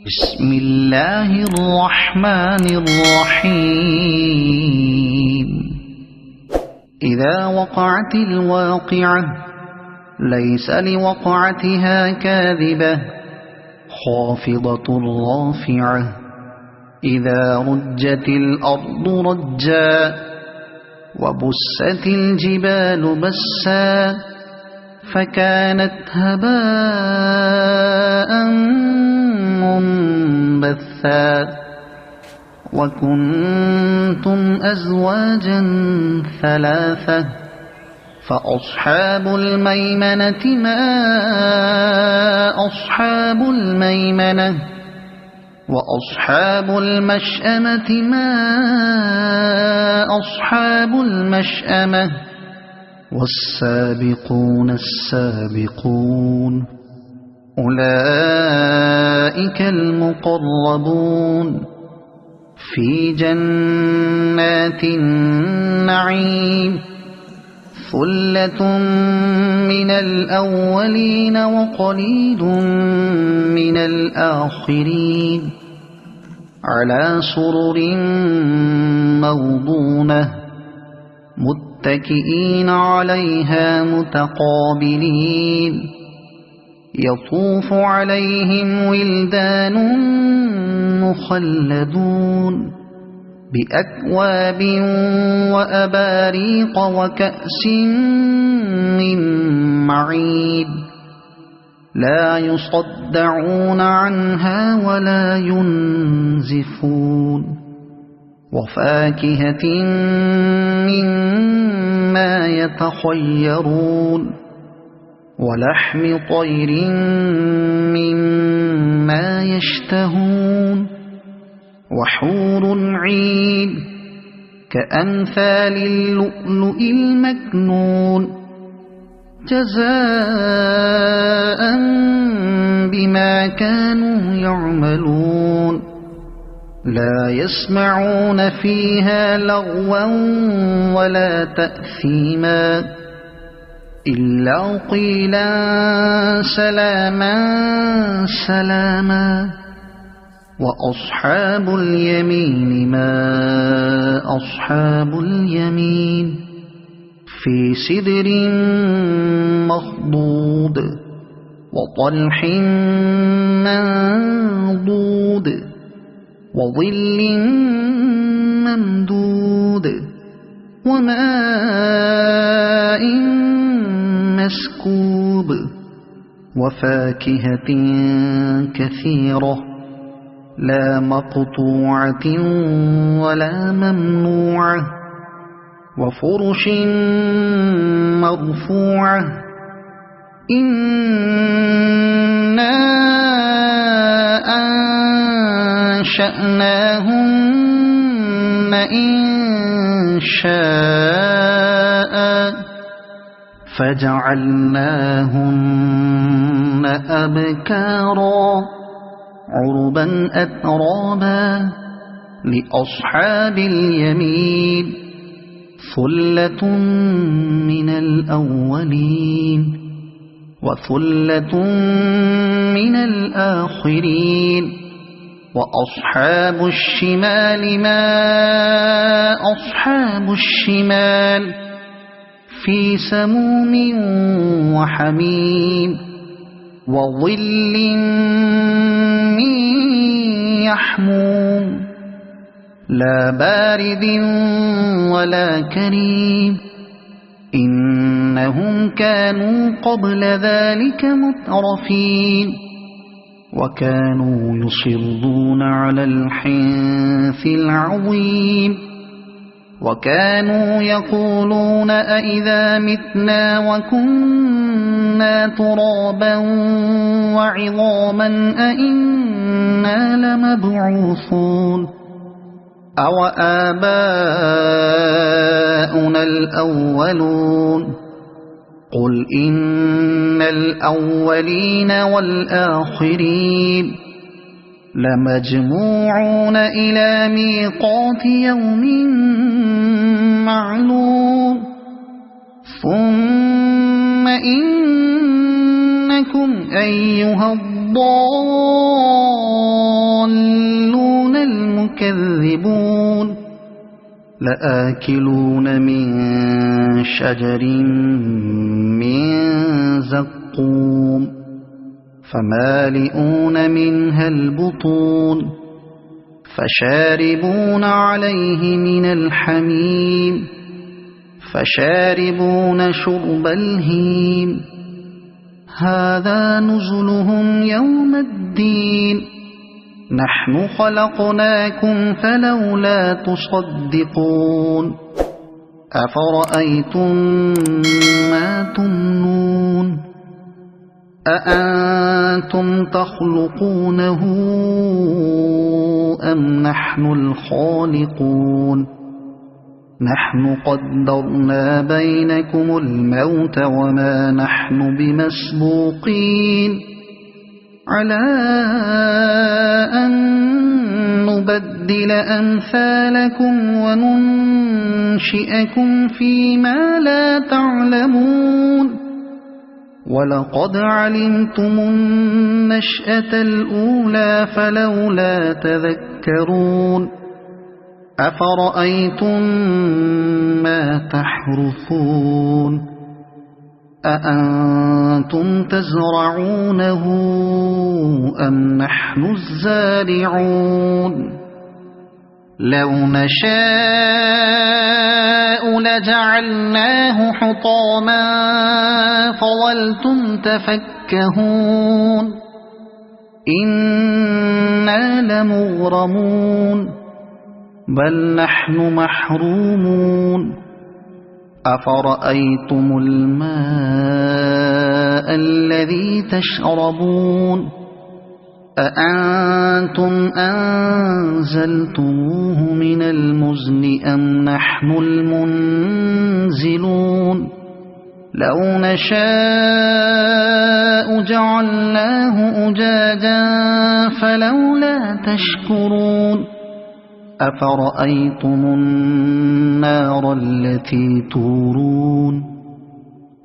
بسم الله الرحمن الرحيم. إذا وقعت الواقعة ليس لوقعتها كاذبة خافضة رافعة. إذا رجت الأرض رجا وبست الجبال بسا فكانت هباء منبثا وكنتم أزواجا ثلاثة فأصحاب الميمنة ما أصحاب الميمنة وأصحاب المشأمة ما أصحاب المشأمة والسابقون السابقون أولئك المقربون في جنات النعيم. ثلة من الأولين وقليل من الآخرين على سرر موضونة متكئين عليها متقابلين. يطوف عليهم ولدان مخلدون بأكواب وأباريق وكأس من معين لا يصدعون عنها ولا ينزفون. وفاكهة مما يتخيرون ولحم طير مما يشتهون وحور عين كأمثال اللؤلؤ المكنون جزاء بما كانوا يعملون. لا يسمعون فيها لغوا ولا تأثيما إلا قيلا سلاما سلاما. وأصحاب اليمين ما أصحاب اليمين في سدر مخضود وطلح منضود وظل ممدود وماء مسكوب وفاكهة كثيرة لا مقطوعة ولا ممنوعة وفرش مرفوعة. إنا أنشأناهن إنشاء فجعلناهن أبكارا عربا أترابا لأصحاب اليمين. ثلة من الأولين وثلة من الآخرين. وأصحاب الشمال ما أصحاب الشمال في سموم وحميم وظل من يحموم لا بارد ولا كريم. إنهم كانوا قبل ذلك مترفين وكانوا يصرون على الحنث العظيم وكانوا يقولون أئذا متنا وكنا ترابا وعظاما أئنا لمبعوثون أو آباؤنا الأولون. قل إن الأولين والآخرين لمجموعون إلى ميقات يوم معلوم. ثم إنكم أيها الضالون تكذبون لآكلون من شجر من زقوم فمالئون منها البطون فشاربون عليه من الحميم فشاربون شرب الهيم هذا نزلهم يوم الدين نحن خلقناكم فلولا تصدقون أفرأيتم ما تمنون أأنتم تخلقونه أم نحن الخالقون نحن قدرنا بينكم الموت وما نحن بمسبوقين على أن نبدل أمثالكم وننشئكم فيما لا تعلمون ولقد علمتم النشأة الأولى فلولا تذكرون أفرأيتم ما تحرثون أأنتم تزرعونه أم نحن الزارعون لو نشاء لجعلناه حطاما فظلتم تفكهون إنا لمغرمون بل نحن محرومون أفرأيتم الماء الذي تشربون أأنتم أنزلتموه من المزن أم نحن المنزلون لو نشاء جعلناه أجاجا فلولا تشكرون أفرأيتم النار التي تورون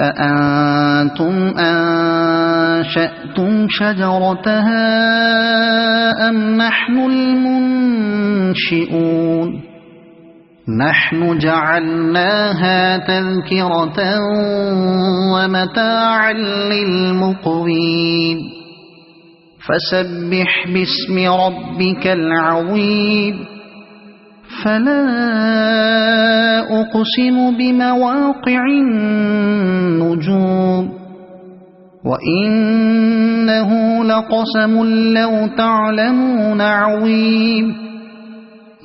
أأنتم أنشأتم شجرتها أم نحن المنشئون نحن جعلناها تذكرة ومتاعا للمقوين فسبح باسم ربك العظيم فلا أقسم بمواقع النجوم وإنه لقسم لو تعلمون عظيم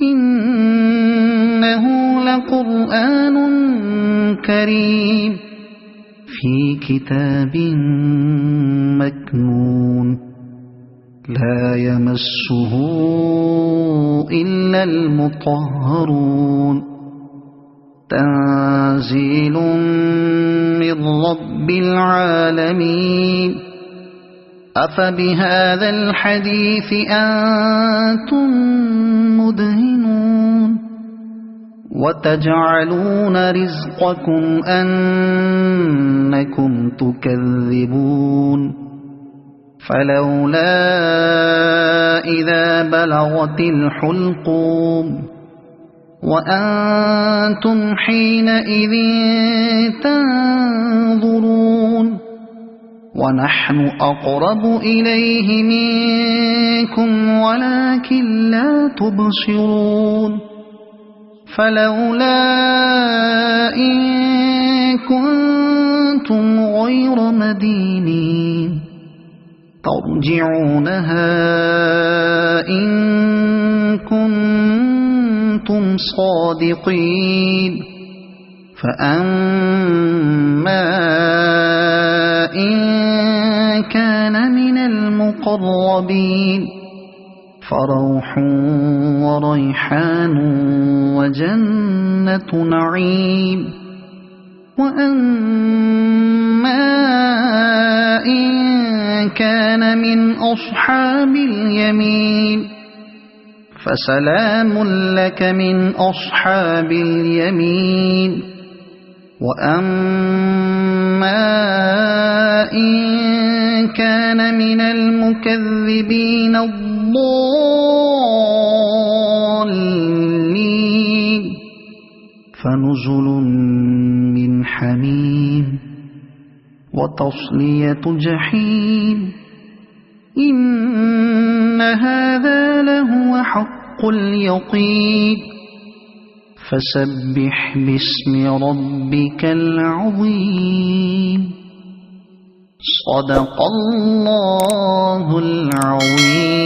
إنه لقرآن كريم في كتاب مكنون لا يمسه إلا المطهرون تنزيل من رب العالمين أفبهذا الحديث أنتم مدهنون وتجعلون رزقكم أنكم تكذبون فلولا إذا بلغت الحلقوم وأنتم حينئذ تنظرون ونحن أقرب إليه منكم ولكن لا تبصرون فلولا إن كنتم غير مدينين ترجعونها إن كنتم صادقين فأما إن كان من المقربين فروح وريحان وجنة نعيم وأما إن كان من أصحاب اليمين فسلام لك من أصحاب اليمين وأما إن كان من المكذبين الضالين فنزل من حميم وتصلية جحيم إن هذا لهو حق اليقين فسبح باسم ربك العظيم صدق الله العظيم.